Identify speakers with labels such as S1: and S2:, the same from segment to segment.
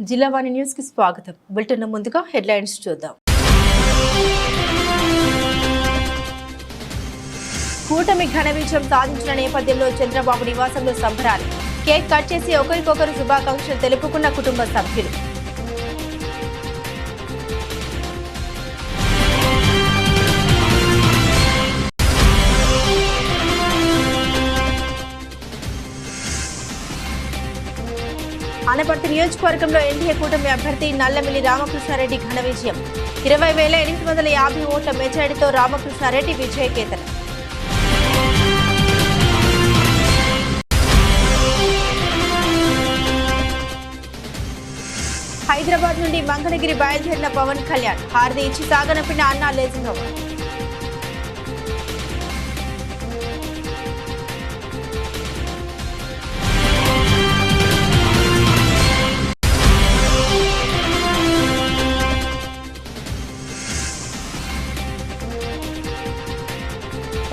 S1: జిల్లా వాణి న్యూస్ కి స్వాగతం. బులెటిన్ ముందుగా హెడ్లైన్స్ చూద్దాం. కూటమి ఘన విజయం సాధించిన నేపథ్యంలో చంద్రబాబు నివాసంలో సంబరాలు. కేక్ కట్ చేసి ఒకరికొకరు శుభాకాంక్షలు తెలుపుకున్న కుటుంబ సభ్యులు. ఆనపర్తి నియోజకవర్గంలో ఎన్డీఏ కూటమి అభ్యర్థి నల్లమిల్లి రామకృష్ణారెడ్డి ఘన విజయం. 20,850 ఓట్ల మెజారిటీతో రామకృష్ణారెడ్డి విజయకేతనం. హైదరాబాద్ నుండి మంగళగిరి బయలుదేరిన పవన్ కళ్యాణ్ హారతి ఇచ్చి సాగనంపిన అన్నా లేజనోవా.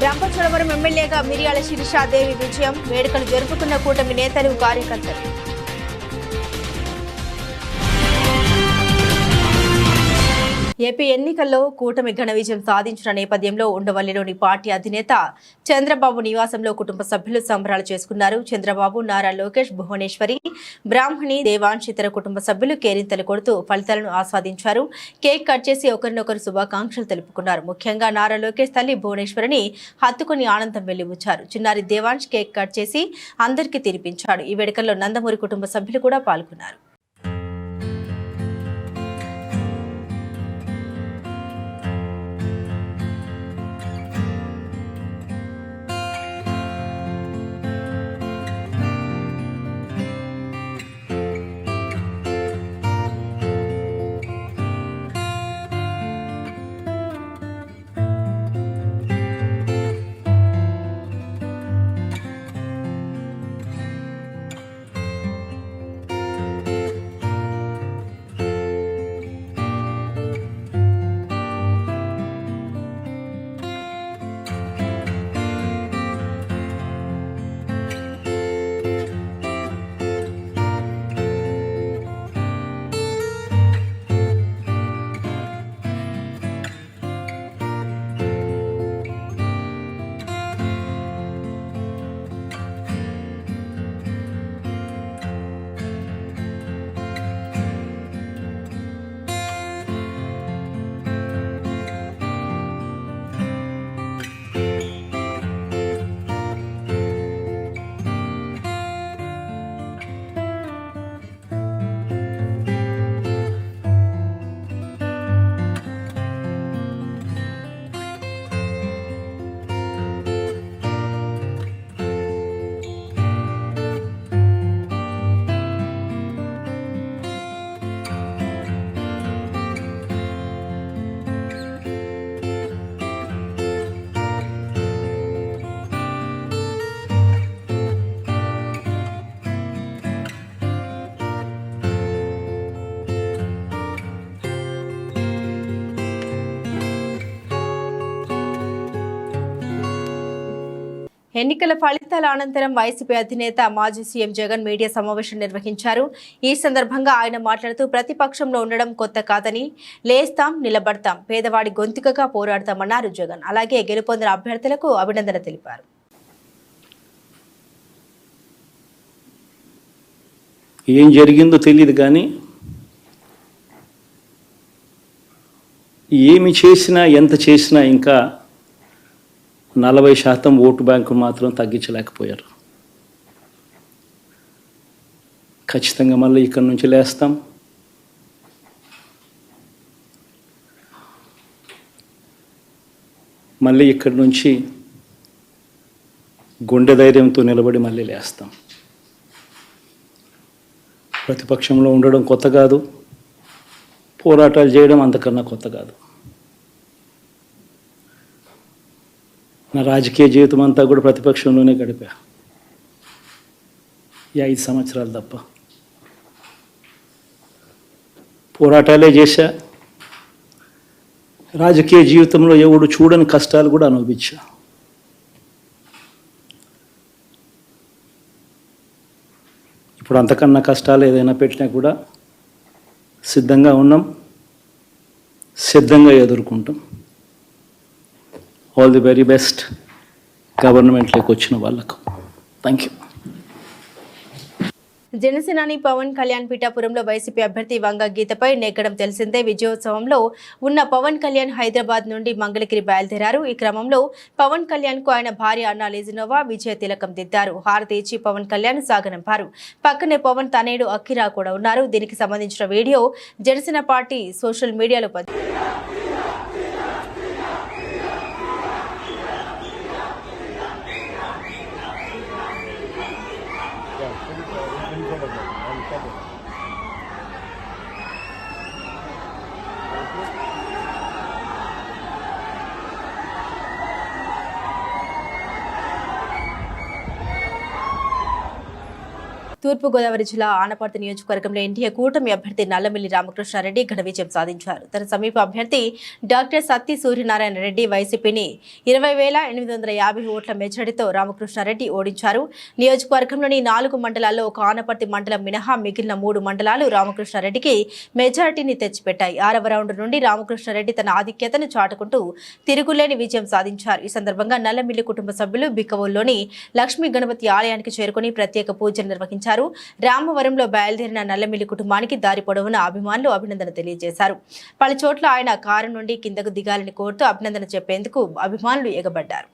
S1: రంపచోడవరం ఎమ్మెల్యేగా మిర్యాల శిరీషాదేవి విజయం. వేడుకలు జరుపుకున్న కూటమి నేతలు, కార్యకర్తలు. ఏపీ ఎన్నికల్లో కూటమి ఘన విజయం సాధించిన నేపథ్యంలో ఉండవల్లిలోని పార్టీ అధినేత చంద్రబాబు నివాసంలో కుటుంబ సభ్యులు సంబరాలు చేసుకున్నారు. చంద్రబాబు, నారా లోకేష్, భువనేశ్వరి, బ్రాహ్మణి, దేవాంశ్ ఇతర కుటుంబ సభ్యులు కేరింతలు కొడుతూ ఫలితాలను ఆస్వాదించారు. కేక్ కట్ చేసి ఒకరినొకరు శుభాకాంక్షలు తెలుపుకున్నారు. ముఖ్యంగా నారా లోకేష్ తల్లి భువనేశ్వరిని హత్తుకుని ఆనందం వెళ్లిబుచ్చారు. చిన్నారి దేవాంశ్ కేక్ కట్ చేసి అందరికీ తినిపించాడు. ఈ వేడుకల్లో నందమూరి కుటుంబ సభ్యులు కూడా పాల్గొన్నారు. ఎన్నికల ఫలితాల అనంతరం వైసీపీ అధినేత మాజీ సీఎం జగన్ మీడియా సమావేశం నిర్వహించారు. ఈ సందర్భంగా ఆయన మాట్లాడుతూ ప్రతిపక్షంలో ఉండడం కొత్త కాదని, లేస్తాం, నిలబడతాం, పేదవాడి గొంతుకగా పోరాడతామన్నారు జగన్. అలాగే గెలుపొందిన అభ్యర్థులకు అభినందన తెలిపారు.
S2: ఏం జరిగిందో తెలియదు కానీ ఏమి చేసినా ఎంత చేసినా ఇంకా 40% ఓటు బ్యాంకు మాత్రం తగ్గించలేకపోయారు. ఖచ్చితంగా మళ్ళీ ఇక్కడి నుంచి లేస్తాం. మళ్ళీ ఇక్కడి నుంచి గుండె ధైర్యంతో నిలబడి మళ్ళీ లేస్తాం. ప్రతిపక్షంలో ఉండడం కొత్త కాదు, పోరాటాలు చేయడం అంతకన్నా కొత్త కాదు. నా రాజకీయ జీవితం అంతా కూడా ప్రతిపక్షంలోనే గడిపా. ఈ 5 సంవత్సరాలు తప్ప పోరాటాలే చేశా. రాజకీయ జీవితంలో ఎవడు చూడని కష్టాలు కూడా అనుభవించా. ఇప్పుడు అంతకన్నా కష్టాలు ఏదైనా పెట్టినా కూడా సిద్ధంగా ఉన్నాం, సిద్ధంగా ఎదుర్కొంటాం. ఆల్ ది వెరీ బెస్ట్ గవర్నమెంట్లోకి వచ్చిన వాళ్ళకు. Thank you.
S1: జనసేనాని పవన్ కళ్యాణ్ పిఠాపురంలో వైసీపీ అభ్యర్థి వంగ గీతపై నెగ్గడం తెలిసిందే. విజయోత్సవంలో ఉన్న పవన్ కళ్యాణ్ హైదరాబాద్ నుండి మంగళగిరి బయలుదేరారు. ఈ క్రమంలో పవన్ కళ్యాణ్ కు ఆయన భార్య అన్నా లెజినోవా విజయ తిలకం దిద్దారు. హారతి ఇచ్చి పవన్ కళ్యాణ్ సాగనంపారు. పక్కనే పవన్ తనేడు అఖిరా కూడా ఉన్నారు. దీనికి సంబంధించిన వీడియో జనసేన పార్టీ సోషల్ మీడియాలో తూర్పుగోదావరి జిల్లా ఆనపర్తి నియోజకవర్గంలో ఎన్డీఏ కూటమి అభ్యర్థి నల్లమిల్లి రామకృష్ణారెడ్డి ఘన విజయం సాధించారు. తన సమీప అభ్యర్థి డాక్టర్ సత్తి సూర్యనారాయణ రెడ్డి వైసీపీని 20,850 ఓట్ల మెజారిటీతో రామకృష్ణారెడ్డి ఓడించారు. నియోజకవర్గంలోని 4 మండలాల్లో ఒక ఆనపర్తి మండలం మినహా మిగిలిన 3 మండలాలు రామకృష్ణారెడ్డికి మెజారిటీని తెచ్చిపెట్టాయి. 6వ రౌండ్ నుండి రామకృష్ణారెడ్డి తన ఆధిక్యతను చాటుకుంటూ తిరుగులేని విజయం సాధించారు. ఈ సందర్భంగా నల్లమిల్లి కుటుంబ సభ్యులు బిక్కవోల్లోని లక్ష్మీ గణపతి ఆలయానికి చేరుకుని ప్రత్యేక పూజలు నిర్వహించారు. రామవరంలో బయలుదేరిన నల్లమిల్లి కుటుంబానికి దారి పొడవున అభిమానులు అభినందన తెలియజేశారు. పలు చోట్ల ఆయన కారు నుండి కిందకు దిగాలని కోరుతూ అభినందన చెప్పేందుకు అభిమానులు ఎగబడ్డారు.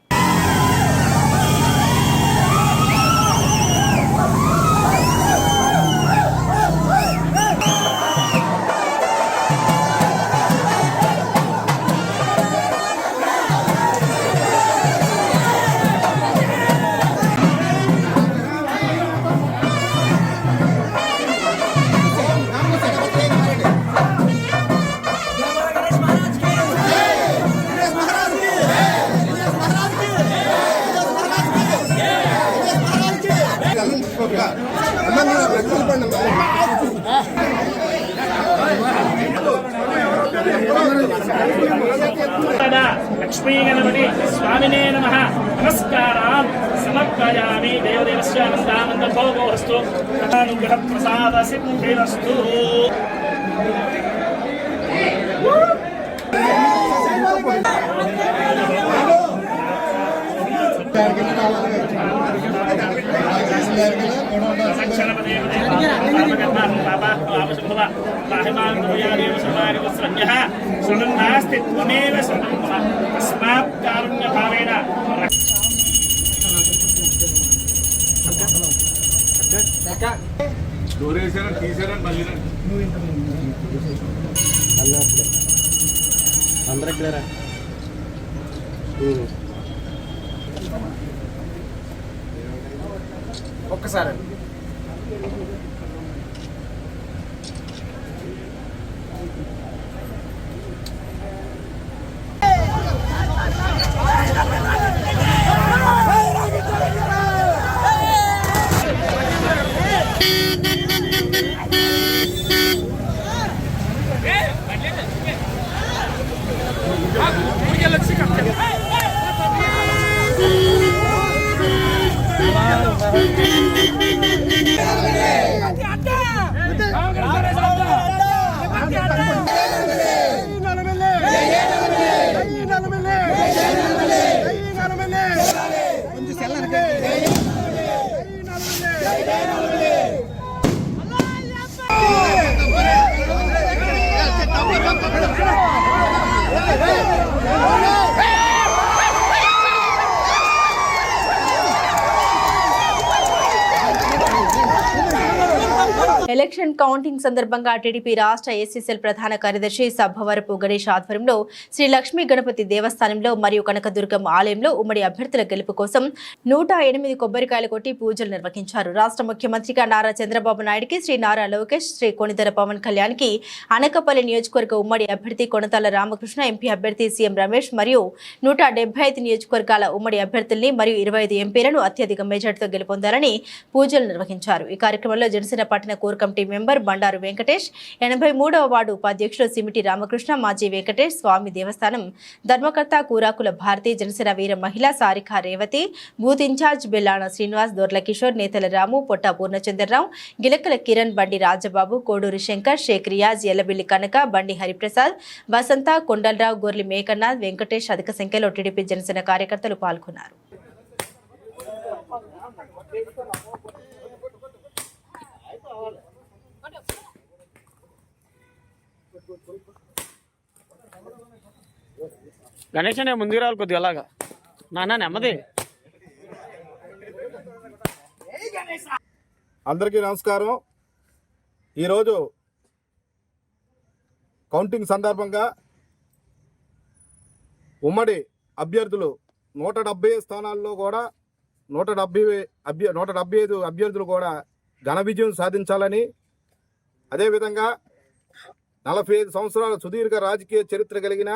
S3: లక్ష్మీ గణపతి స్వామినే నమః. నమస్కారం సమర్పయామి. దేవదేవస్య ఆనందానంద భోగోస్తు అనుగ్రహ ప్రసాద సిద్ధిరస్తు. నాస్తి త్వమేవ శరణం మమ తస్మాత్ కారుణ్య భావేన ఒక్కసారి
S1: ఎలక్షన్ కౌంటింగ్ సందర్భంగా టీడీపీ రాష్ట్ర ఎస్సీసీఎల్ ప్రధాన కార్యదర్శి సభవరపు గణేష్ ఆధ్వర్యంలో శ్రీ లక్ష్మీ గణపతి దేవస్థానంలో మరియు కనకదుర్గం ఆలయంలో ఉమ్మడి అభ్యర్థుల గెలుపు కోసం 108 కొబ్బరికాయలు కొట్టి పూజలు నిర్వహించారు. రాష్ట్ర ముఖ్యమంత్రిగా నారా చంద్రబాబు నాయుడుకి, శ్రీ నారా లోకేష్, శ్రీ కొణిదెల పవన్ కళ్యాణ్ కి, అనకాపల్లి నియోజకవర్గ ఉమ్మడి అభ్యర్థి కొనతాల రామకృష్ణ, ఎంపీ అభ్యర్థి సీఎం రమేష్ మరియు 175 నియోజకవర్గాల ఉమ్మడి అభ్యర్థుల్ని మరియు 25 ఎంపీలను అత్యధిక మెజార్టీతో గెలుపొందాలని పూజలు నిర్వహించారు. ఈ కార్యక్రమంలో జనసేన పట్టణ core committee member Bandaru Venkatesh, 83వ వార్డు ఉపాధ్యక్షుడు సిమిటి రామకృష్ణ, మాజీ వెంకటేష్, స్వామి దేవస్థానం ధర్మకర్త కూరాకుల భారతీ, జనసేన వీర మహిళ సారికా రేవతి, బూత్ ఇన్ఛార్జ్ బెల్లాన శ్రీనివాస్, దొర్ల కిషోర్, నేతల రాము, పొట్ట పూర్ణచంద్రరావు, గిలకల కిరణ్, బండి రాజబాబు, కోడూరి శంకర్, షేక్ రియాజ్, ఎల్లబిల్లి కనక, బండి హరిప్రసాద్, వసంత, కొండలరావు, గొర్లి మేకనాథ్, వెంకటేష్ అధిక సంఖ్యలో టీడీపీ జనసేన కార్యకర్తలు పాల్గొన్నారు.
S4: గణేష్ అనే ముందుకు రావాలి కొద్దిగా అలాగా నాన్న నెమ్మది.
S5: అందరికీ నమస్కారం. ఈరోజు కౌంటింగ్ సందర్భంగా ఉమ్మడి అభ్యర్థులు 170 స్థానాల్లో కూడా 175 అభ్యర్థులు కూడా ఘన విజయం సాధించాలని, అదేవిధంగా 45 సంవత్సరాల సుదీర్ఘ రాజకీయ చరిత్ర కలిగిన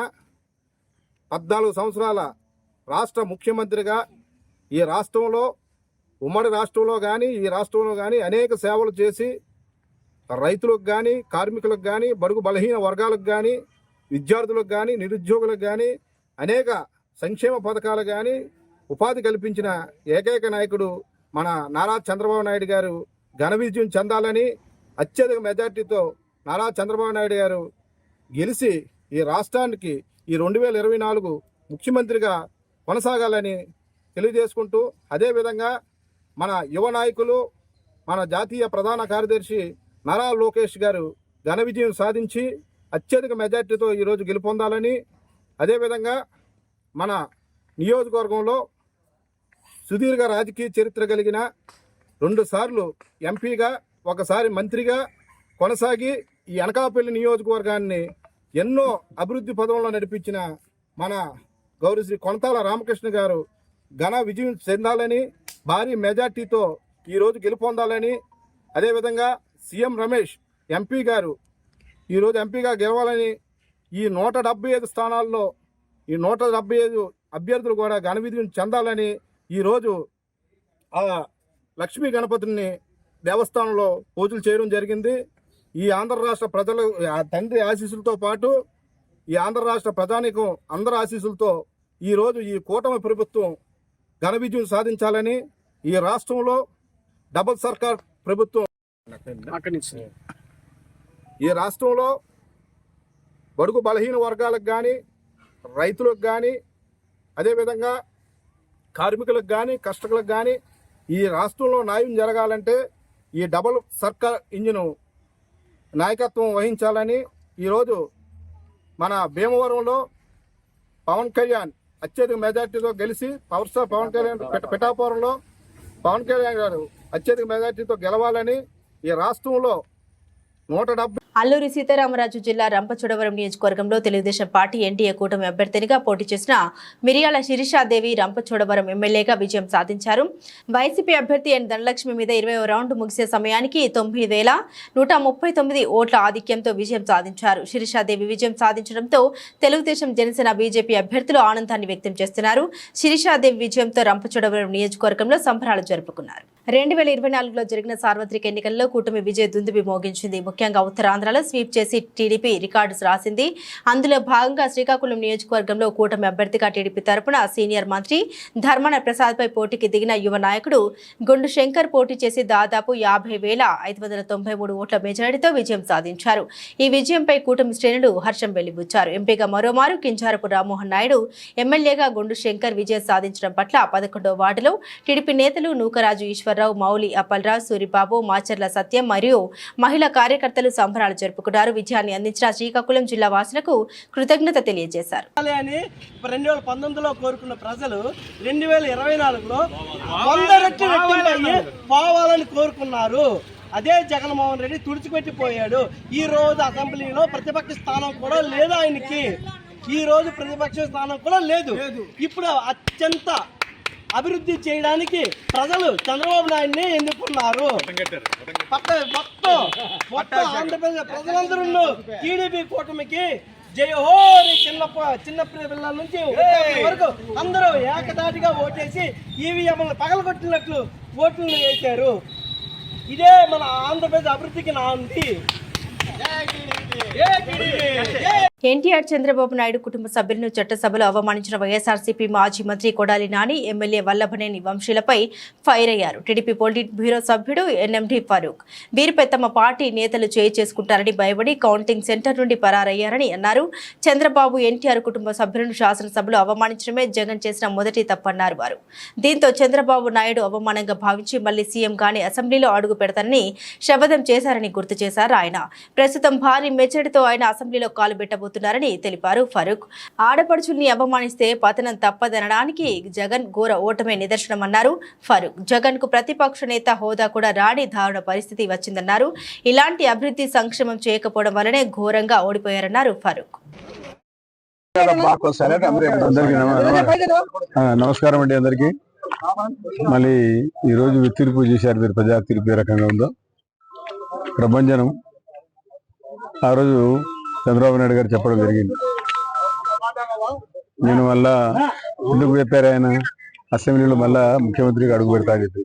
S5: 14 సంవత్సరాల రాష్ట్ర ముఖ్యమంత్రిగా ఈ రాష్ట్రంలో, ఉమ్మడి రాష్ట్రంలో కానీ ఈ రాష్ట్రంలో కానీ అనేక సేవలు చేసి రైతులకు కానీ, కార్మికులకు కానీ, బడుగు బలహీన వర్గాలకు కానీ, విద్యార్థులకు కానీ, నిరుద్యోగులకు కానీ అనేక సంక్షేమ పథకాలు కానీ ఉపాధి కల్పించిన ఏకైక నాయకుడు మన నారా చంద్రబాబు నాయుడు గారు ఘన విజయం చెందాలని, అత్యధిక మెజార్టీతో నారా చంద్రబాబు నాయుడు గారు గెలిచి ఈ రాష్ట్రానికి ఈ 2024 ముఖ్యమంత్రిగా కొనసాగాలని తెలియజేసుకుంటూ, అదేవిధంగా మన యువ నాయకులు, మన జాతీయ ప్రధాన కార్యదర్శి నారా లోకేష్ గారు ఘన విజయం సాధించి అత్యధిక మెజార్టీతో ఈరోజు గెలుపొందాలని, అదేవిధంగా మన నియోజకవర్గంలో సుదీర్ఘ రాజకీయ చరిత్ర కలిగిన 2 సార్లు ఎంపీగా, ఒకసారి మంత్రిగా కొనసాగి ఈ అనకాపల్లి నియోజకవర్గాన్ని ఎన్నో అభివృద్ధి పదంలో నడిపించిన మన గౌరవ శ్రీ కొనతాల రామకృష్ణ గారు ఘన విజయం చెందాలని, భారీ మెజార్టీతో ఈరోజు గెలుపొందాలని, అదేవిధంగా సీఎం రమేష్ ఎంపీ గారు ఈరోజు ఎంపీగా గెలవాలని, ఈ 175 స్థానాల్లో ఈ 175 అభ్యర్థులు కూడా ఘన విజయం చెందాలని ఈరోజు ఆ లక్ష్మీ గణపతిని దేవస్థానంలో పూజలు చేయడం జరిగింది. ఈ ఆంధ్ర రాష్ట్ర ప్రజలు తండ్రి ఆశీస్సులతో పాటు ఈ ఆంధ్ర రాష్ట్ర ప్రజానీకం అందరి ఆశీస్సులతో ఈరోజు ఈ కూటమి ప్రభుత్వం ఘన విజయం సాధించాలని, ఈ రాష్ట్రంలో డబుల్ సర్కార్ ప్రభుత్వం ఈ రాష్ట్రంలో బడుగు బలహీన వర్గాలకు కానీ, రైతులకు కానీ, అదేవిధంగా కార్మికులకు కానీ, కర్షకులకు కానీ ఈ రాష్ట్రంలో న్యాయం జరగాలంటే ఈ డబుల్ సర్కార్ ఇంజిన్ నాయకత్వం వహించాలని ఈరోజు మన భీమవరంలో పవన్ కళ్యాణ్ అత్యధిక మెజార్టీతో గెలిచి పవర్ స్టార్ పవన్ కళ్యాణ్ పిఠాపురంలో పవన్ కళ్యాణ్ గారు అత్యధిక మెజార్టీతో గెలవాలని ఈ రాష్ట్రంలో 170
S1: అల్లూరి సీతారామరాజు జిల్లా రంపచోడవరం నియోజకవర్గంలో తెలుగుదేశం పార్టీ ఎన్డీఏ కూటమి అభ్యర్థినిగా పోటీ చేసిన మిరియాల శిరీషాదేవి రంపచోడవరం ఎమ్మెల్యేగా విజయం సాధించారు. వైసీపీ అభ్యర్థి ఎన్ ధనలక్ష్మి మీద 20వ రౌండ్ ముగిసే సమయానికి 9,139 ఓట్ల ఆధిక్యంతో విజయం సాధించారు. శిరీషాదేవి విజయం సాధించడంతో తెలుగుదేశం, జనసేన, బీజేపీ అభ్యర్థులు ఆనందాన్ని వ్యక్తం చేస్తున్నారు. శిరీషాదేవి విజయంతో రంపచోడవరం నియోజకవర్గంలో సంబరాలు జరుపుకున్నారు. 2024లో జరిగిన సార్వత్రిక ఎన్నికల్లో కూటమి విజయ దుందుబి మోగించింది. ముఖ్యంగా ఉత్తరాంధ్రలో స్వీప్ చేసి టీడీపీ రికార్డు రాసింది. అందులో భాగంగా శ్రీకాకుళం నియోజకవర్గంలో కూటమి అభ్యర్థిగా టీడీపీ తరపున సీనియర్ మంత్రి ధర్మాన ప్రసాద్పై పోటీకి దిగిన యువ నాయకుడు గుండు శంకర్ పోటీ చేసి దాదాపు 50,593 ఓట్ల మెజారిటీతో విజయం సాధించారు. ఈ విజయంపై కూటమి శ్రేణులు హర్షం వెలిబుచ్చారు. ఎంపీగా మరోమారు కింజారపు రామ్మోహన్ నాయుడు, ఎమ్మెల్యేగా గుండు శంకర్ విజయం సాధించడం పట్ల 11వ వార్డులో టీడీపీ నేతలు నూకరాజు ఈశ్వరరావు, మౌలి అప్పలరావు, సూరిబాబు, మాచర్ల సత్యం మరియు మహిళా కార్యకర్తలు సంబరాలు జరుపుకున్నారు. విజయాన్ని అందించిన శ్రీకాకుళం జిల్లా వాసులకు కృతజ్ఞత తెలియజేశారు.
S6: 2019లో కోరుకున్న ప్రజలు 2024లో 100 రెట్లు రెట్టింపయ్యి పోవాలని కోరుకున్నారు. అదే జగన్మోహన్ రెడ్డి తుడిచిపెట్టిపోయాడు. ఈ రోజు అసెంబ్లీలో ప్రతిపక్ష స్థానం కూడా లేదు ఆయనకి. ఈ రోజు ప్రతిపక్ష స్థానం కూడా లేదు. ఇప్పుడు అత్యంత అభివృద్ధి చేయడానికి ప్రజలు చంద్రబాబు నాయుడిని ఎన్నుకున్నారు. మొత్తం ఆంధ్రప్రదేశ్ ప్రజలందరూ టీడీపీ కూటమికి జయహోరి చిన్న పిల్లల నుంచి వరకు అందరూ ఏకదాటిగా ఓటేసి ఈవీఎంలను పగలగొట్టినట్లు ఓట్లు వేశారు. ఇదే మన ఆంధ్రప్రదేశ్ అభివృద్ధికి నాంది.
S1: ఎన్టీఆర్ చంద్రబాబు నాయుడు కుటుంబ సభ్యులను చట్టసభలో అవమానించిన వైఎస్ఆర్సీపీ మాజీ మంత్రి కొడాలి నాని ఎమ్మెల్యే వల్లభనేని వంశీలపై ఫైర్ అయ్యారు. టీడీపీ పొలిట్ బ్యూరో సభ్యుడు ఎన్ఎండి ఫరూక్ వీరిపై తమ పార్టీ నేతలు చేసుకుంటారని భయపడి కౌంటింగ్ సెంటర్ నుండి పరారయ్యారని అన్నారు. చంద్రబాబు ఎన్టీఆర్ కుటుంబ సభ్యులను శాసనసభలో అవమానించడమే జగన్ చేసిన మొదటి తప్పన్నారు వారు. దీంతో చంద్రబాబు నాయుడు అవమానంగా భావించి మళ్లీ సీఎం గాని అసెంబ్లీలో అడుగు పెడతారని శపథం చేశారని గుర్తు చేశారు ఆయన. ప్రస్తుతం భారీ మెజారిటీతో ఆయన అసెంబ్లీలో కాలు పెట్టబోతున్నారని తెలిపారు ఫరూక్. ఆడపడుచుల్ని అవమానిస్తే పతనం తప్పదనడానికి జగన్ ఘోర ఓటమే నిదర్శనమన్నారు ఫరూక్. జగన్ కు ప్రతిపక్ష నేత హోదా కూడా రాని దారుణ పరిస్థితి వచ్చిందన్నారు. ఇలాంటి అభివృద్ధి సంక్షేమం చేయకపోవడం వల్లనే ఘోరంగా ఓడిపోయారన్నారు ఫరూక్.
S7: నమస్కారం అండి అందరికి. మళ్ళీ ఈరోజు తీర్పు చేశారు మీరు, ప్రజా తీర్పు ఏ రకంగా ఉందో ప్రభంజనం. ఆ రోజు చంద్రబాబు నాయుడు గారు చెప్పడం జరిగింది. నేను మళ్ళా ఎందుకు చెప్పారు ఆయన అసెంబ్లీలో మళ్ళా ముఖ్యమంత్రికి అడుగు పెడతా అని చెప్పి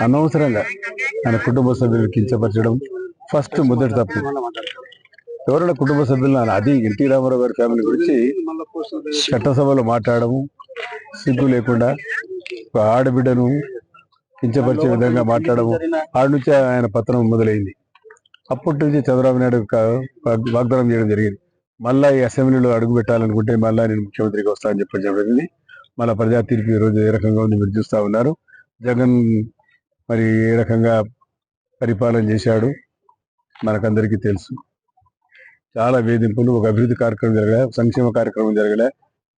S7: అనవసరంగా ఆయన కుటుంబ సభ్యులు కించపరచడం ఫస్ట్ మొదటి తప్పు. ఎవరైనా కుటుంబ సభ్యులను, అది ఎన్టీ రామారావు గారి ఫ్యామిలీ గురించి చట్టసభలో మాట్లాడము సిగ్గు లేకుండా, ఆడబిడ్డను కించపరిచే విధంగా మాట్లాడము, ఆడ నుంచే ఆయన పతనం మొదలైంది. అప్పటి నుంచి చంద్రబాబు నాయుడు వాగ్దానం చేయడం జరిగింది. మళ్ళా ఈ అసెంబ్లీలో అడుగు పెట్టాలనుకుంటే మళ్ళా నేను ముఖ్యమంత్రికి వస్తానని చెప్పడం జరిగింది. మళ్ళీ ప్రజా తీర్పు ఈరోజు ఏ రకంగా ఉంది మీరు చూస్తూ ఉన్నారు. జగన్ మరి ఏ రకంగా పరిపాలన చేశాడు మనకందరికీ తెలుసు. చాలా వేధింపులు, ఒక అభివృద్ధి కార్యక్రమం జరగలే, సంక్షేమ కార్యక్రమం జరగలే.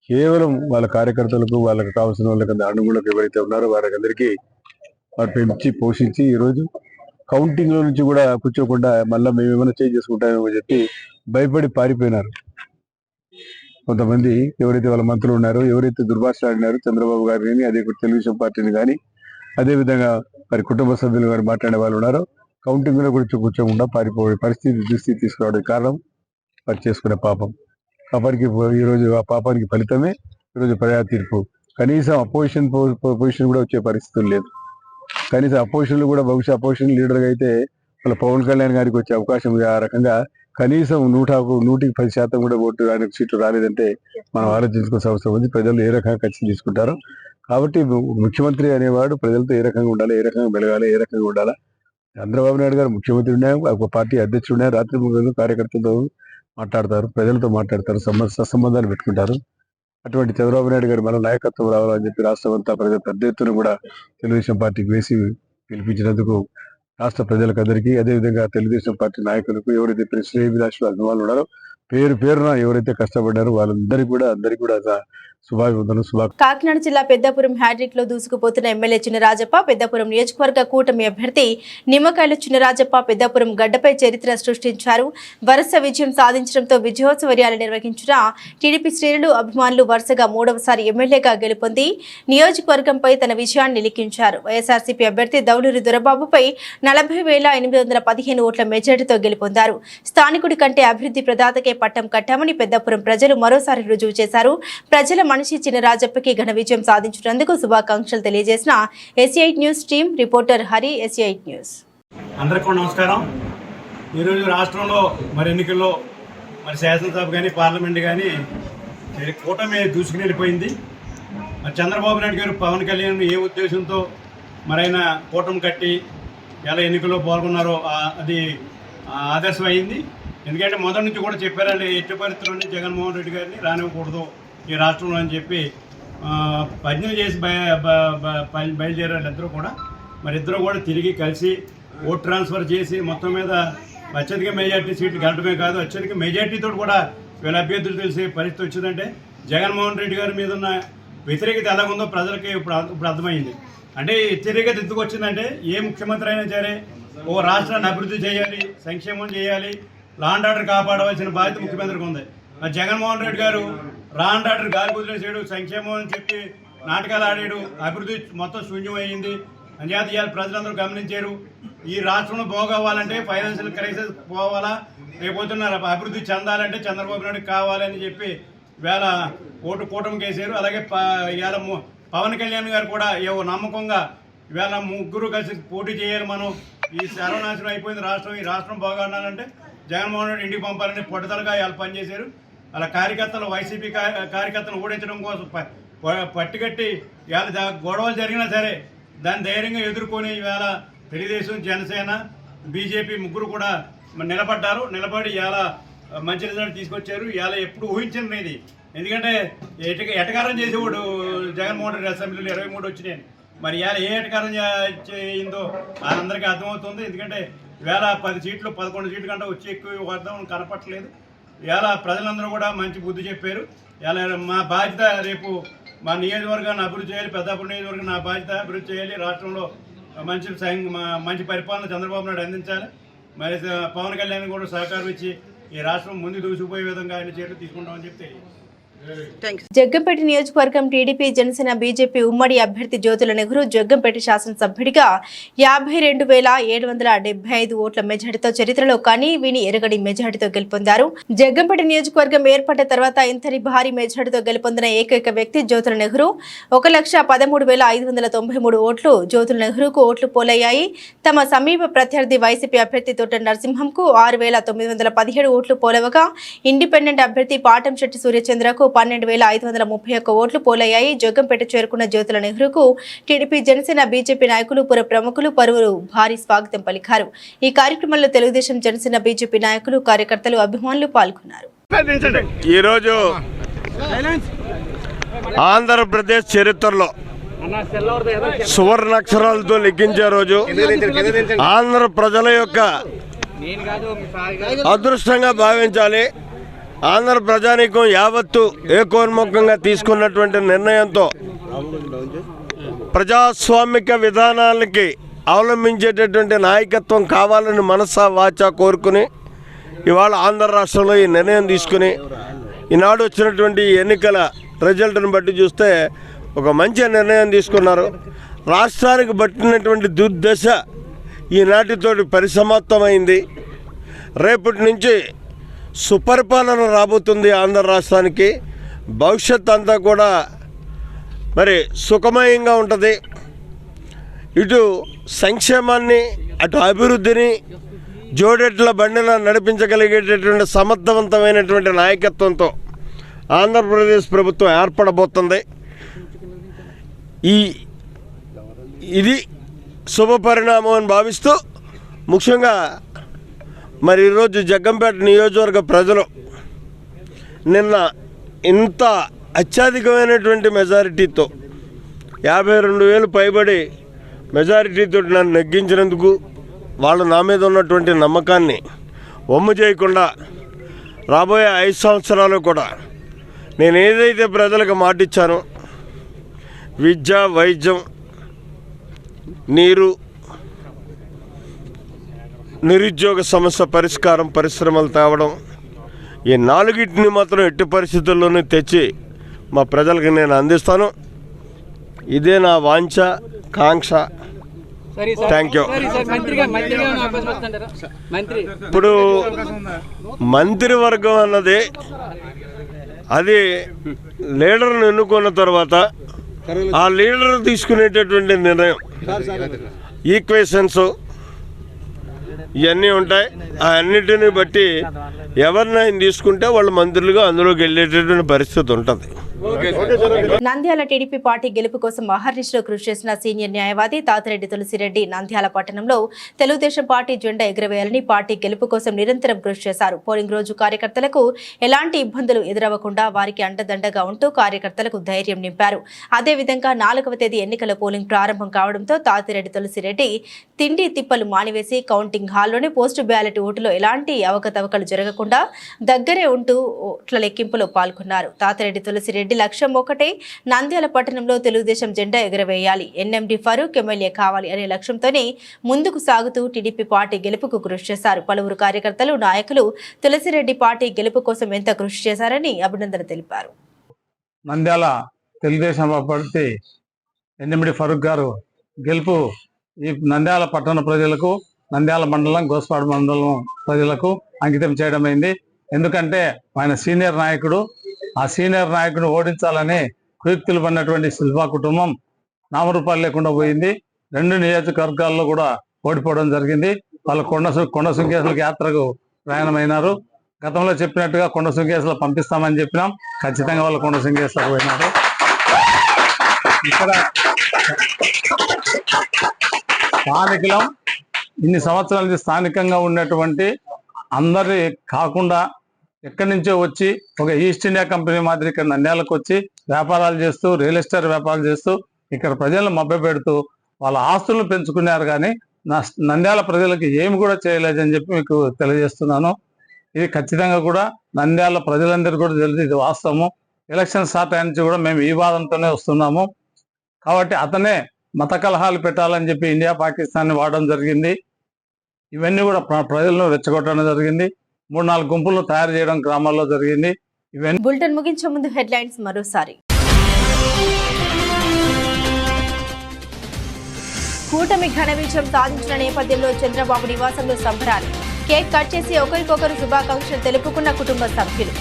S7: కేవలం వాళ్ళ కార్యకర్తలకు, వాళ్ళకి కావాల్సిన వాళ్ళకి అనుగుణకు ఎవరైతే ఉన్నారో వారికి వారు పెంచి పోషించి ఈరోజు కౌంటింగ్ లో నుంచి కూడా కూర్చోకుండా మళ్ళీ మేము ఏమైనా చేంజ్ చేసుకుంటామేమో చెప్పి భయపడి పారిపోయినారు కొంతమంది. ఎవరైతే వాళ్ళ మంత్రులు ఉన్నారో, ఎవరైతే దుర్భాషలాడినారో చంద్రబాబు గారిని, అదే తెలుగుదేశం పార్టీని కానీ, అదేవిధంగా మరి కుటుంబ సభ్యులు గారు మాట్లాడే వాళ్ళు ఉన్నారో, కౌంటింగ్ లో కూడా కూర్చోకుండా పారిపోయే దుస్థితి తీసుకురావడానికి కారణం వారు చేసుకునే పాపం. ఈరోజు ఆ పాపానికి ఫలితమే ఈరోజు ప్రజా తీర్పు. కనీసం అపోజిషన్ పొజిషన్ కూడా వచ్చే పరిస్థితులు లేదు. కనీసం అపోజిషన్లు కూడా బహుశా అపోజిషన్ లీడర్గా అయితే వాళ్ళ పవన్ కళ్యాణ్ గారికి వచ్చే అవకాశం ఉంది. ఆ రకంగా కనీసం 100% కూడా ఓటు సీట్లు రాలేదంటే మనం ఆలోచించుకోవాల్సిన అవసరం ఉంది. ప్రజలు ఏ రకంగా ఖర్చు తీసుకుంటారో. కాబట్టి ముఖ్యమంత్రి అనేవాడు ప్రజలతో ఏ రకంగా ఉండాలి, ఏ రకంగా మెలగాలి, ఏ రకంగా ఉండాలా. చంద్రబాబు నాయుడు గారు ముఖ్యమంత్రి ఉన్నారు, ఒక పార్టీ అధ్యక్షుడు ఉన్నారు, రాత్రి ముగ్గురు కార్యకర్తలతో మాట్లాడతారు, ప్రజలతో మాట్లాడతారు, సత్సంబంధాలు పెట్టుకుంటారు. అటువంటి చంద్రబాబు నాయుడు గారు మన నాయకత్వం రావాలని చెప్పి రాష్ట్రం అంతా ప్రజలు పెద్ద ఎత్తున కూడా తెలుగుదేశం పార్టీకి వేసి పిలిపించినందుకు రాష్ట్ర ప్రజలకు అందరికీ, అదేవిధంగా తెలుగుదేశం పార్టీ నాయకులకు, ఎవరైతే శ్రేయభిలాషులు అభిమానులు ఉన్నారో పేరున ఎవరైతే కష్టపడ్డారో వాళ్ళందరికీ కూడా శుభాకాంక్షలు.
S1: కాకినాడ జిల్లా పెద్దాపురం హ్యాట్రిక్ లో దూసుకుపోతున్న ఎమ్మెల్యే చినరాజప్ప పెద్దాపురం నియోజకవర్గ కూటమి అభ్యర్థి నిమ్మకాయల చినరాజప్ప పెద్దాపురం గడ్డపై చరిత్ర సృష్టించారు. వరుస విజయం సాధించడంతో విజయోత్సవ ర్యాలీ నిర్వహించిన టీడీపీ శ్రేణులు, అభిమానులు వరుసగా 3వసారి ఎమ్మెల్యేగా గెలుపొంది నియోజకవర్గంపై తన విజయాన్ని లిఖించారు. వైఎస్ఆర్సీపీ అభ్యర్థి దౌలూరి దొరబాబుపై 40,815 ఓట్ల మెజారిటీతో గెలుపొందారు. స్థానికుడి కంటే అభివృద్ధి ప్రదాతకే పట్టం కట్టామని పెద్దాపురం ప్రజలు మరోసారి రుజువు చేశారు. ప్రజల మనిషి చినరాజప్పకి ఘన విజయం సాధించినందుకు శుభాకాంక్షలు తెలియజేసిన SC8 news team reporter Hari. SC8 news.
S3: అందరికీ నమస్కారం. ఈరోజు రాష్ట్రంలో మరి ఎన్నికల్లో మరి శాసనసభ కానీ, పార్లమెంట్ కానీ కూటమి దూసుకుని వెళ్ళిపోయింది. మరి చంద్రబాబు నాయుడు గారు, పవన్ కళ్యాణ్ ఏ ఉద్దేశంతో మరి ఆయన కూటమి కట్టి ఎలా ఎన్నికల్లో పాల్గొన్నారో అది ఆదర్శం అయింది. ఎందుకంటే మొదటి నుంచి కూడా చెప్పారండి, ఎట్టి పరిస్థితుల్లోనే జగన్మోహన్ రెడ్డి గారిని రానివ్వకూడదు ఈ రాష్ట్రంలో అని చెప్పి ప్రజ్ఞ చేసి బయలుదేరారు ఇద్దరు కూడా. మరి ఇద్దరు కూడా తిరిగి కలిసి ఓట్ ట్రాన్స్ఫర్ చేసి మొత్తం మీద అత్యధిక మెజార్టీ సీట్లు గెలటమే కాదు, అత్యధిక మెజార్టీతో కూడా వీళ్ళ అభ్యర్థులు తెలిసే పరిస్థితి వచ్చిందంటే జగన్మోహన్ రెడ్డి గారి మీద ఉన్న వ్యతిరేకత ఎలాగుందో ప్రజలకి ఇప్పుడు అర్థమైంది. అంటే వ్యతిరేకత ఎందుకు వచ్చిందంటే, ఏ ముఖ్యమంత్రి అయినా సరే ఓ రాష్ట్రాన్ని అభివృద్ధి చేయాలి, సంక్షేమం చేయాలి, లా అండ్ ఆర్డర్ కాపాడవలసిన బాధ్యత ముఖ్యమంత్రికి ఉంది. మరి జగన్మోహన్ రెడ్డి గారు లా అండ్ ఆర్డర్ గాలి కుదిలేసాడు, సంక్షేమం అని చెప్పి నాటకాలు ఆడాడు, అభివృద్ధి మొత్తం శూన్యం అయ్యింది. అంచేత ఇవాళ ప్రజలందరూ గమనించారు, ఈ రాష్ట్రంలో బాగోవాలంటే ఫైనాన్షియల్ క్రైసిస్ పోవాలా, లేకపోతే అభివృద్ధి చెందాలంటే చంద్రబాబు నాయుడు కావాలని చెప్పి వేళ కూటమికి వేసారు. అలాగే ఇవాళ పవన్ కళ్యాణ్ గారు కూడా నమ్మకంగా ఇవాళ ముగ్గురు కలిసి పోటీ చేయాలి, మనం ఈ సర్వనాశనం అయిపోయింది రాష్ట్రం. ఈ రాష్ట్రం బాగుండాలంటే జగన్మోహన్ రెడ్డి ఇంటికి పంపాలని పట్టుదలగా వాళ్ళు పనిచేశారు. అలా కార్యకర్తలు వైసీపీ కార్యకర్తలు ఓడించడం కోసం పట్టుకట్టి ఇవాళ గొడవలు జరిగినా సరే దాన్ని ధైర్యంగా ఎదుర్కొని ఇవాళ తెలుగుదేశం, జనసేన, బీజేపీ ముగ్గురు కూడా నిలబడి ఇవాళ మంచి రిజల్ట్ తీసుకొచ్చారు. ఇవాళ ఎప్పుడు ఊహించింది ఇది. ఎందుకంటే ఎటకారం చేసేవాడు జగన్మోహన్ రెడ్డి అసెంబ్లీలో 23 వచ్చినాయి. మరి ఇవాళ ఏ ఎటకారం చేయిందో అందరికీ అర్థమవుతుంది. ఎందుకంటే ఇవాళ 10 సీట్లు 11 సీట్ల కంటే వచ్చి ఎక్కువ వద్దాం కనపట్టలేదు. ఇవాళ ప్రజలందరూ కూడా మంచి బుద్ధి చెప్పారు. ఇవాళ మా బాధ్యత రేపు మా నియోజకవర్గాన్ని అభివృద్ధి చేయాలి. పెద్దాపురం నియోజకవర్గం నా బాధ్యత అభివృద్ధి చేయాలి. రాష్ట్రంలో మంచి పరిపాలన చంద్రబాబు నాయుడు అందించాలి. మరి పవన్ కళ్యాణ్ కూడా సహకారం ఇచ్చి ఈ రాష్ట్రం ముందు దూసుకుపోయే విధంగా ఆయన చర్యలు తీసుకుంటామని చెప్తే
S1: జగ్గంపేట నియోజకవర్గం టీడీపీ, జనసేన, బీజేపీ ఉమ్మడి అభ్యర్థి జ్యోతుల నెహ్రూ జగ్గంపేట శాసనసభ్యుడిగా 52,775 ఓట్ల మెజార్టీతో చరిత్రలో కానీ విని ఎరగని మెజార్టీతో గెలుపొందారు. జగ్గంపేట నియోజకవర్గం ఏర్పడ్డ తర్వాత ఇంతటి భారీ మెజార్టీతో గెలుపొందిన ఏకైక వ్యక్తి జ్యోతుల నెహ్రూ. 1,13,593 ఓట్లు జ్యోతుల నెహ్రూకు ఓట్లు పోలయ్యాయి. తమ సమీప ప్రత్యర్థి వైసీపీ అభ్యర్థి తోట నరసింహంకు 6,917 ఓట్లు పోలవగా ఇండిపెండెంట్ అభ్యర్థి పాటంశెట్టి సూర్యచంద్రకు 12,531 ఓట్లు పోలయ్యాయి. జగ్గంపేట చేరుకున్న జ్యోతుల నెహ్రూకు టీడీపీ, జనసేన, బీజేపీ నాయకులు, పుర ప్రముఖులు పలువురు భారీ స్వాగతం పలికారు. ఈ కార్యక్రమంలో తెలుగుదేశం, జనసేన, బీజేపీ నాయకులు, కార్యకర్తలు, అభిమానులు పాల్గొన్నారు.
S8: ఈరోజు ఆంధ్రప్రదేశ్ చరిత్రలో సువర్ణాక్షరాలతో లిఖించే రోజు, ఆంధ్ర ప్రజల యొక్క అదృష్టంగా భావించాలి. ఆంధ్ర ప్రజానీకం యావత్తు ఏకోన్ముఖంగా తీసుకున్నటువంటి నిర్ణయంతో ప్రజాస్వామిక విధానాలకి అవలంబించేటటువంటి నాయకత్వం కావాలని మనసా వాచా కోరుకుని ఇవాళ ఆంధ్ర రాష్ట్రంలో ఈ నిర్ణయం తీసుకుని ఈనాడు వచ్చినటువంటి ఎన్నికల రిజల్ట్ని బట్టి చూస్తే ఒక మంచి నిర్ణయం తీసుకున్నారు. రాష్ట్రానికి పట్టినటువంటి దుర్దశ ఈనాటితోటి పరిసమాప్తమైంది. రేపటి నుంచి సుపరిపాలన రాబోతుంది ఆంధ్ర రాష్ట్రానికి. భవిష్యత్ అంతా కూడా మరి సుఖమయంగా ఉంటుంది. ఇటు సంక్షేమాన్ని అటు అభివృద్ధిని జోడెట్ల బండిలా నడిపించగలిగేటటువంటి సమర్థవంతమైనటువంటి నాయకత్వంతో ఆంధ్రప్రదేశ్ ప్రభుత్వం ఏర్పడబోతుంది. ఇది శుభ పరిణామం అని భావిస్తూ ముఖ్యంగా మరి ఈరోజు జగ్గంపేట నియోజకవర్గ ప్రజలు నిన్న ఇంత అత్యధికమైనటువంటి మెజారిటీతో 52,000 పైబడి మెజారిటీతో నన్ను నెగ్గించినందుకు వాళ్ళు నా మీద ఉన్నటువంటి నమ్మకాన్ని వమ్ము చేయకుండా రాబోయే 5 సంవత్సరాలు కూడా నేను ఏదైతే ప్రజలకు మాటిచ్చానో విద్య, వైద్యం, నీరు, నిరుద్యోగ సమస్య పరిష్కారం, పరిశ్రమలు తేవడం, ఈ 4టిని మాత్రం ఎట్టి పరిస్థితుల్లోనూ తెచ్చి మా ప్రజలకు నేను అందిస్తాను. ఇదే నా వాంఛ, కాంక్ష. Thank you. ఇప్పుడు మంత్రివర్గం అన్నది అది లీడర్ను ఎన్నుకున్న తర్వాత ఆ లీడర్ తీసుకునేటటువంటి నిర్ణయం, ఈక్వేషన్స్ ఇవన్నీ ఉంటాయి. ఆ అన్నిటిని బట్టి ఎవరినైనా తీసుకుంటే వాళ్ళు మంత్రులుగా అందులోకి వెళ్ళేటటువంటి పరిస్థితి ఉంటుంది.
S1: నంద్యాల టీడీపీ పార్టీ గెలుపు కోసం అహర్నిశలో కృషి చేసిన సీనియర్ న్యాయవాది తాతిరెడ్డి తులసిరెడ్డి నంద్యాల పట్టణంలో తెలుగుదేశం పార్టీ జెండా ఎగురవేయాలని, పార్టీ గెలుపు కోసం నిరంతరం కృషి చేశారు. పోలింగ్ రోజు కార్యకర్తలకు ఎలాంటి ఇబ్బందులు ఎదురవ్వకుండా వారికి అండదండగా ఉంటూ కార్యకర్తలకు ధైర్యం నింపారు. అదేవిధంగా 4వ తేదీ ఎన్నికల పోలింగ్ ప్రారంభం కావడంతో తాతిరెడ్డి తులసిరెడ్డి తిండి తిప్పలు మానివేసి కౌంటింగ్ హాల్లోనే పోస్టు బ్యాలెట్ ఓటులో ఎలాంటి అవకతవకలు జరగకుండా దగ్గరే ఉంటూ ఓట్ల లెక్కింపులో పాల్గొన్నారు. తాతిరెడ్డి తులసిరెడ్డి లక్ష్యం ఒకటే, నంద్యాల పట్టణంలో తెలుగుదేశం జెండా ఎగురవేయాలి, ఎన్ఎండి ఫరూక్ ఎమ్మెల్యే కావాలి అనే లక్ష్యంతోనే ముందుకు సాగుతూ టీడీపీ పార్టీ గెలుపుకు కృషి చేశారు. పలువురు కార్యకర్తలు, నాయకులు తులసిరెడ్డి పార్టీ గెలుపు కోసం ఎంత కృషి చేశారని అభినందన తెలిపారు.
S9: నంద్యాల తెలుగుదేశం అభ్యర్థి ఎన్ఎండి ఫరూక్ గారు గెలుపు ఈ నంద్యాల పట్టణ ప్రజలకు, నంద్యాల మండలం, గోస్పాడు మండలం ప్రజలకు అంకితం చేయడమైంది. ఎందుకంటే ఆయన సీనియర్ నాయకుడు. ఆ సీనియర్ నాయకుడిని ఓడించాలని కుయుక్తులు పడినటువంటి శిల్పా కుటుంబం నామరూపాలు లేకుండా పోయింది. 2 నియోజకవర్గాల్లో కూడా ఓడిపోవడం జరిగింది. వాళ్ళు కొండ సుంకేశ్వర యాత్రకు ప్రయాణమైనారు. గతంలో చెప్పినట్టుగా కొండ సుంకేశ్వర పంపిస్తామని చెప్పినాం. ఖచ్చితంగా వాళ్ళు కొండ సుంకేశ్వర పోయినారు. ఇక్కడ స్థానికులం, ఇన్ని సంవత్సరాల నుంచి స్థానికంగా ఉన్నటువంటి అందరి కాకుండా ఎక్కడి నుంచో వచ్చి ఒక ఈస్ట్ ఇండియా కంపెనీ మాదిరి ఇక్కడ నంద్యాలకు వచ్చి వ్యాపారాలు చేస్తూ, రియల్ ఎస్టేట్ వ్యాపారాలు చేస్తూ ఇక్కడ ప్రజలను మభ్యపెడుతూ వాళ్ళ ఆస్తులను పెంచుకున్నారు. కానీ నంద్యాల ప్రజలకు ఏమి కూడా చేయలేదని చెప్పి మీకు తెలియజేస్తున్నాను. ఇది ఖచ్చితంగా కూడా నంద్యాల ప్రజలందరూ కూడా తెలుసు, ఇది వాస్తవము. ఎలక్షన్ స్టార్ట్ అయిన నుంచి కూడా మేము ఈ వాదంతోనే వస్తున్నాము. కాబట్టి అతనే మత కలహాలు పెట్టాలని చెప్పి ఇండియా పాకిస్తాన్ని వాడడం జరిగింది. ఇవన్నీ కూడా ప్రజలను రెచ్చగొట్టడం జరిగింది. 3-4 గుంపులను తయారు చేయడం గ్రామాల్లో జరిగింది. ఇవన్నీ
S1: బులెటిన్ ముగించే ముందు హెడ్లైన్స్ మరోసారి. కూటమి ఘన విజయం సాధించిన నేపథ్యంలో చంద్రబాబు నివాసంలో సంబరాలు. కేక్ కట్ చేసి ఒకరికొకరు శుభాకాంక్షలు తెలుపుకున్న కుటుంబ సభ్యులు.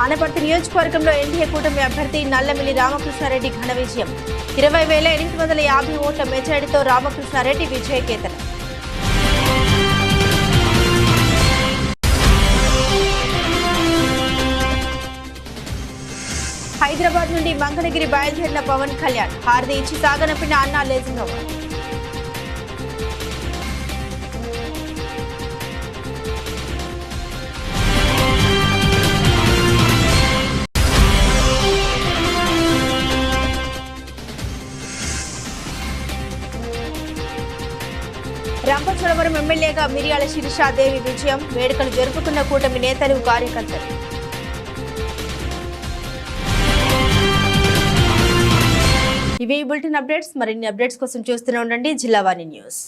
S1: ఆనపర్తి నియోజకవర్గంలో ఎన్డీఏ కూటమి అభ్యర్థి నల్లమిల్లి రామకృష్ణారెడ్డి ఘన విజయం. 20,850 ఓట్ల మెజారిటీతో రామకృష్ణారెడ్డి విజయకేతనం. హైదరాబాద్ నుండి మంగళగిరి బయలుదేరిన పవన్ కళ్యాణ్ హారతి ఇచ్చి సాగనంపిన అన్నా లేజింగవ్వ. రంపచోడవరం ఎమ్మెల్యేగా మిర్యాల శిరీషాదేవి విజయం. వేడుకలు జరుపుకున్న కూటమి నేతలు, కార్యకర్తలు. ఇవి బులెటిన్ అప్డేట్స్. మరిన్ని అప్డేట్స్ కోసం చూస్తూనే ఉండండి జిల్లా వాణి న్యూస్.